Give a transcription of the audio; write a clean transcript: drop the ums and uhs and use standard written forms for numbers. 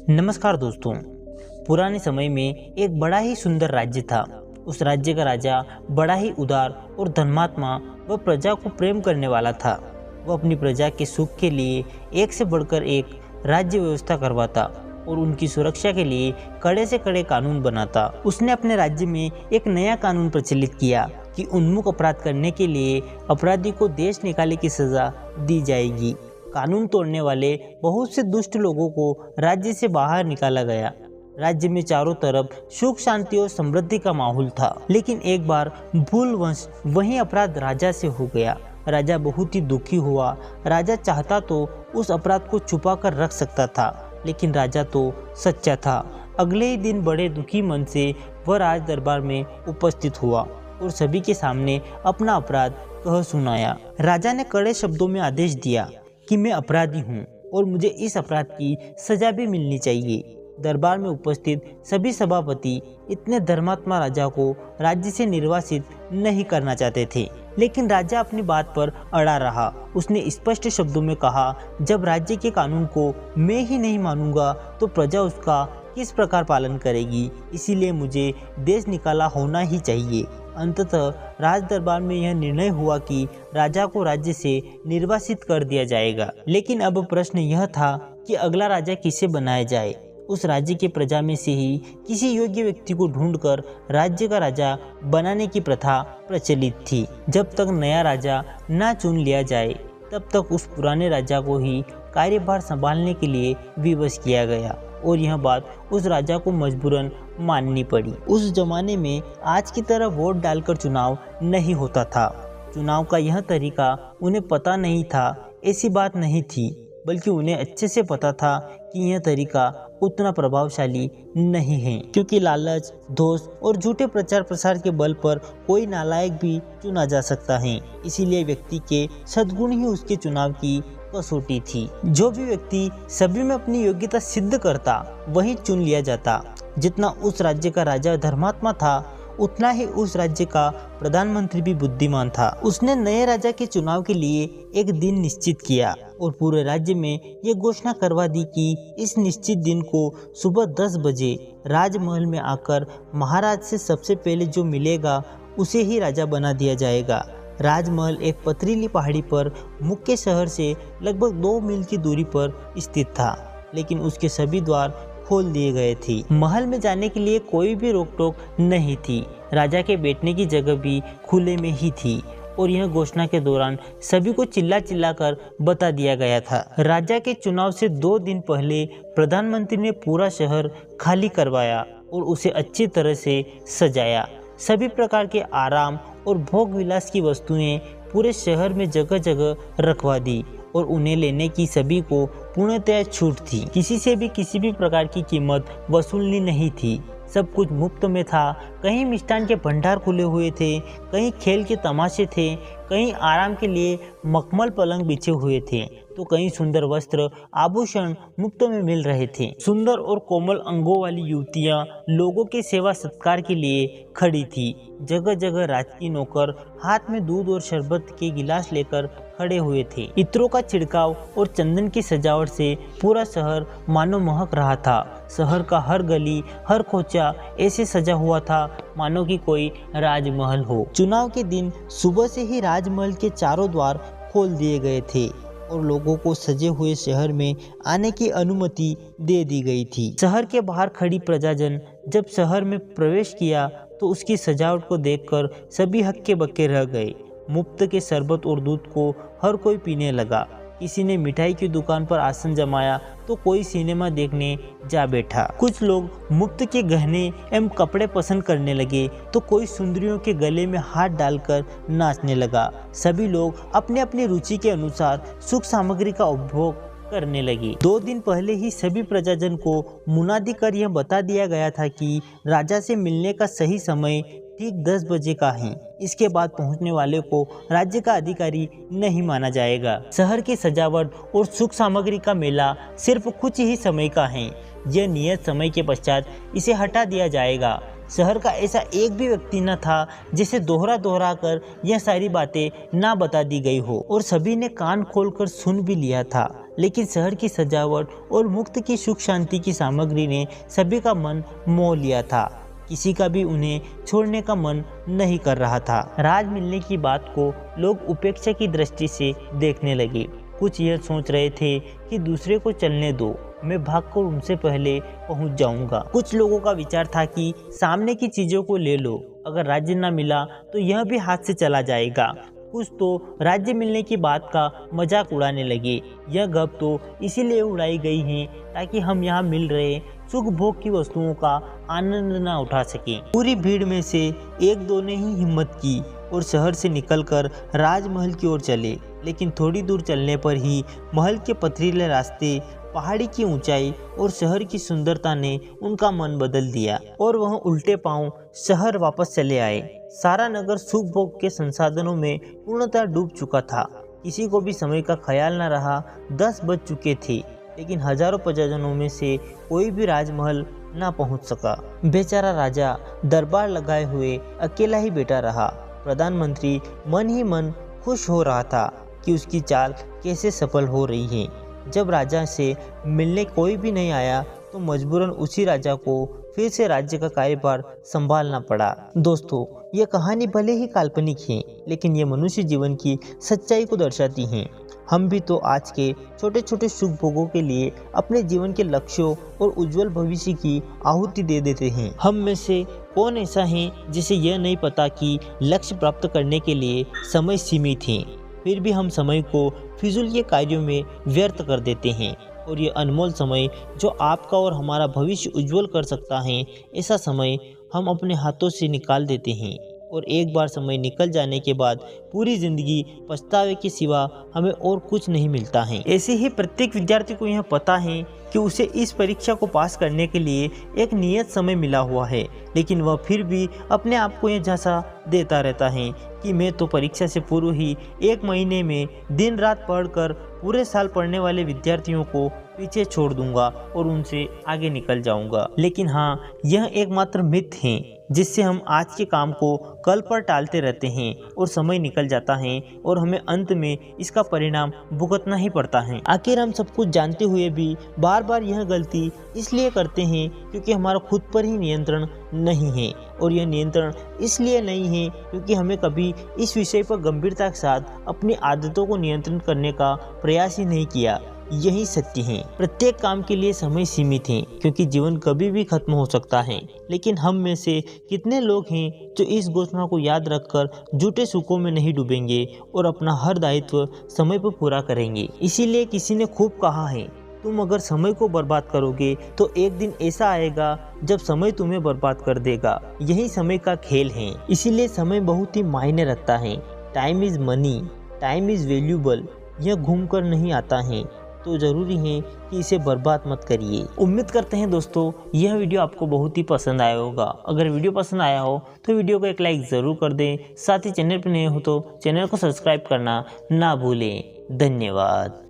नमस्कार दोस्तों। पुराने समय में एक बड़ा ही सुंदर राज्य था। उस राज्य का राजा बड़ा ही उदार और धर्मात्मा व प्रजा को प्रेम करने वाला था। वह अपनी प्रजा के सुख के लिए एक से बढ़कर एक राज्य व्यवस्था करवाता और उनकी सुरक्षा के लिए कड़े से कड़े कानून बनाता। उसने अपने राज्य में एक नया कानून प्रचलित किया कि उन्मुख अपराध करने के लिए अपराधी को देश निकाले की सजा दी जाएगी। कानून तोड़ने वाले बहुत से दुष्ट लोगों को राज्य से बाहर निकाला गया। राज्य में चारों तरफ सुख शांति और समृद्धि का माहौल था। लेकिन एक बार भूलवश वही अपराध राजा से हो गया। राजा बहुत ही दुखी हुआ। राजा चाहता तो उस अपराध को छुपा कर रख सकता था, लेकिन राजा तो सच्चा था। अगले ही दिन बड़े दुखी मन से वह राज दरबार में उपस्थित हुआ और सभी के सामने अपना अपराध कह सुनाया। राजा ने कड़े शब्दों में आदेश दिया कि मैं अपराधी हूँ और मुझे इस अपराध की सजा भी मिलनी चाहिए। दरबार में उपस्थित सभी सभापति इतने धर्मात्मा राजा को राज्य से निर्वासित नहीं करना चाहते थे, लेकिन राजा अपनी बात पर अड़ा रहा। उसने स्पष्ट शब्दों में कहा, जब राज्य के कानून को मैं ही नहीं मानूंगा तो प्रजा उसका किस प्रकार पालन करेगी। इसीलिए मुझे देश निकाला होना ही चाहिए। अंततः राज दरबार में यह निर्णय हुआ कि राजा को राज्य से निर्वासित कर दिया जाएगा। लेकिन अब प्रश्न यह था कि अगला राजा किसे बनाया जाए। उस राज्य के प्रजा में से ही किसी योग्य व्यक्ति को ढूंढकर राज्य का राजा बनाने की प्रथा प्रचलित थी। जब तक नया राजा ना चुन लिया जाए तब तक उस पुराने राजा को ही कार्यभार संभालने के लिए विवश किया गया और यह बात उस राजा को मजबूरन माननी पड़ी। उस जमाने में आज की तरह वोट डालकर चुनाव नहीं होता था। चुनाव का यह तरीका उन्हें पता नहीं था, ऐसी बात नहीं थी, बल्कि उन्हें अच्छे से पता था कि यह तरीका उतना प्रभावशाली नहीं है, क्योंकि लालच, दोष और झूठे प्रचार प्रसार के बल पर कोई नालायक भी चुना जा सकता है। इसीलिए व्यक्ति के सद्गुण ही उसके चुनाव की कसौटी थी। जो भी व्यक्ति सभी में अपनी योग्यता सिद्ध करता वही चुन लिया जाता। जितना उस राज्य का राजा धर्मात्मा था, उतना ही उस राज्य का प्रधानमंत्री भी बुद्धिमान था। उसने नए राजा के चुनाव के लिए एक दिन निश्चित किया और पूरे राज्य में ये घोषणा करवा दी कि इस निश्चित दिन को सुबह 10 बजे राजमहल में आकर महाराज से सबसे पहले जो मिलेगा उसे ही राजा बना दिया जाएगा। राजमहल एक पथरीली पहाड़ी पर मुख्य शहर से लगभग 2 मील की दूरी पर स्थित था, लेकिन उसके सभी द्वार खोल दिए गए थे। महल में जाने के लिए कोई भी रोक टोक नहीं थी। राजा के बैठने की जगह भी खुले में ही थी और यह घोषणा के दौरान सभी को चिल्ला चिल्ला कर बता दिया गया था। राजा के चुनाव से 2 दिन पहले प्रधानमंत्री ने पूरा शहर खाली करवाया और उसे अच्छी तरह से सजाया। सभी प्रकार के आराम और भोग विलास की वस्तुएं पूरे शहर में जगह जगह रखवा दी और उन्हें लेने की सभी को पूर्णतः छूट थी। किसी से भी किसी भी प्रकार की कीमत वसूलनी नहीं थी। सब कुछ मुफ्त में था। कहीं मिष्ठान के भंडार खुले हुए थे, कहीं खेल के तमाशे थे, कहीं आराम के लिए मखमल पलंग बिछे हुए थे, तो कहीं सुंदर वस्त्र आभूषण मुफ्त में मिल रहे थे। सुंदर और कोमल अंगों वाली युवतियां लोगों के सेवा सत्कार के लिए खड़ी थी। जगह जगह राजकीय नौकर हाथ में दूध और शरबत के गिलास लेकर खड़े हुए थे। इत्रों का छिड़काव और चंदन की सजावट से पूरा शहर मानो महक रहा था। शहर का हर गली, हर खोचा ऐसे सजा हुआ था मानो कि कोई राजमहल हो। चुनाव के दिन सुबह से ही राजमहल के चारों द्वार खोल दिए गए थे और लोगों को सजे हुए शहर में आने की अनुमति दे दी गई थी। शहर के बाहर खड़ी प्रजाजन जब शहर में प्रवेश किया तो उसकी सजावट को देखकर सभी हक्के बक्के रह गए। मुफ्त के शरबत और दूध को हर कोई पीने लगा। किसी ने मिठाई की दुकान पर आसन जमाया तो कोई सिनेमा देखने जा बैठा। कुछ लोग मुफ्त के गहने एवं कपड़े पसंद करने लगे तो कोई सुंदरियों के गले में हाथ डालकर नाचने लगा। सभी लोग अपने अपनी रुचि के अनुसार सुख सामग्री का उपभोग करने लगे। 2 दिन पहले ही सभी प्रजाजन को मुनादी कर यह बता दिया गया था कि राजा से मिलने का सही समय ठीक 10 बजे का है। इसके बाद पहुंचने वाले को राज्य का अधिकारी नहीं माना जाएगा। शहर की सजावट और सुख सामग्री का मेला सिर्फ कुछ ही समय का है। यह नियत समय के पश्चात इसे हटा दिया जाएगा। शहर का ऐसा एक भी व्यक्ति न था जिसे दोहरा कर यह सारी बातें ना बता दी गई हो, और सभी ने कान खोलकर सुन भी लिया था। लेकिन शहर की सजावट और मुक्त की सुख शांति की सामग्री ने सभी का मन मोह लिया था। किसी का भी उन्हें छोड़ने का मन नहीं कर रहा था। राज मिलने की बात को लोग उपेक्षा की दृष्टि से देखने लगे। कुछ यह सोच रहे थे कि दूसरे को चलने दो, मैं भागकर उनसे पहले पहुंच जाऊंगा। कुछ लोगों का विचार था कि सामने की चीजों को ले लो, अगर राज्य न मिला तो यह भी हाथ से चला जाएगा। कुछ तो राज्य मिलने की बात का मजाक उड़ाने लगे। यह गप तो इसीलिए उड़ाई गई है ताकि हम यहाँ मिल रहे सुख भोग की वस्तुओं का आनंद न उठा सकें। पूरी भीड़ में से एक दो ने ही हिम्मत की और शहर से निकलकर राजमहल की ओर चले। लेकिन थोड़ी दूर चलने पर ही महल के पथरीले रास्ते, पहाड़ी की ऊंचाई और शहर की सुंदरता ने उनका मन बदल दिया और वह उल्टे पांव शहर वापस चले आए। सारा नगर सुख भोग के संसाधनों में पूर्णतः डूब चुका था। किसी को भी समय का ख्याल न रहा। 10 बज चुके थे, लेकिन हजारों प्रजाजनों में से कोई भी राजमहल न पहुंच सका। बेचारा राजा दरबार लगाए हुए अकेला ही बैठा रहा। प्रधानमंत्री मन ही मन खुश हो रहा था कि उसकी चाल कैसे सफल हो रही है। जब राजा से मिलने कोई भी नहीं आया तो मजबूरन उसी राजा को फिर से राज्य का कार्यभार संभालना पड़ा। दोस्तों, ये कहानी भले ही काल्पनिक है, लेकिन ये मनुष्य जीवन की सच्चाई को दर्शाती है। हम भी तो आज के छोटे छोटे सुख भोगों के लिए अपने जीवन के लक्ष्यों और उज्जवल भविष्य की आहुति दे देते हैं। हम में से कौन ऐसा है जिसे यह नहीं पता कि लक्ष्य प्राप्त करने के लिए समय सीमित है, फिर भी हम समय को फिजूल के कार्यों में व्यर्थ कर देते हैं। और ये अनमोल समय जो आपका और हमारा भविष्य उज्जवल कर सकता है, ऐसा समय हम अपने हाथों से निकाल देते हैं। और एक बार समय निकल जाने के बाद पूरी जिंदगी पछतावे के सिवा हमें और कुछ नहीं मिलता है। ऐसे ही प्रत्येक विद्यार्थी को यह पता है कि उसे इस परीक्षा को पास करने के लिए एक नियत समय मिला हुआ है, लेकिन वह फिर भी अपने आप को यह झांसा देता रहता है कि मैं तो परीक्षा से पूर्व ही 1 महीने में दिन रात पढ़कर पूरे साल पढ़ने वाले विद्यार्थियों को पीछे छोड़ दूंगा और उनसे आगे निकल जाऊंगा। लेकिन हाँ, यह एकमात्र मिथ है जिससे हम आज के काम को कल पर टालते रहते हैं और समय निकल जाता है और हमें अंत में इसका परिणाम भुगतना ही पड़ता है। आखिर हम सब कुछ जानते हुए भी बार बार यह गलती इसलिए करते हैं क्योंकि हमारा खुद पर ही नियंत्रण नहीं है। और यह नियंत्रण इसलिए नहीं है क्योंकि हमें कभी इस विषय पर गंभीरता के साथ अपनी आदतों को नियंत्रित करने का प्रयास ही नहीं किया। यही सत्य है। प्रत्येक काम के लिए समय सीमित है क्योंकि जीवन कभी भी खत्म हो सकता है। लेकिन हम में से कितने लोग हैं जो इस घोषणा को याद रखकर झूठे सुखों में नहीं डूबेंगे और अपना हर दायित्व समय पर पूरा करेंगे। इसीलिए किसी ने खूब कहा है, तुम अगर समय को बर्बाद करोगे तो एक दिन ऐसा आएगा जब समय तुम्हें बर्बाद कर देगा। यही समय का खेल है। इसीलिए समय बहुत ही मायने रखता है। Time is money, time is valuable. यह घूम कर नहीं आता है, तो जरूरी है कि इसे बर्बाद मत करिए। उम्मीद करते हैं दोस्तों यह वीडियो आपको बहुत ही पसंद आया होगा। अगर वीडियो पसंद आया हो तो वीडियो को एक लाइक ज़रूर कर दें। साथ ही चैनल पर नए हो तो चैनल को सब्सक्राइब करना ना भूलें। धन्यवाद।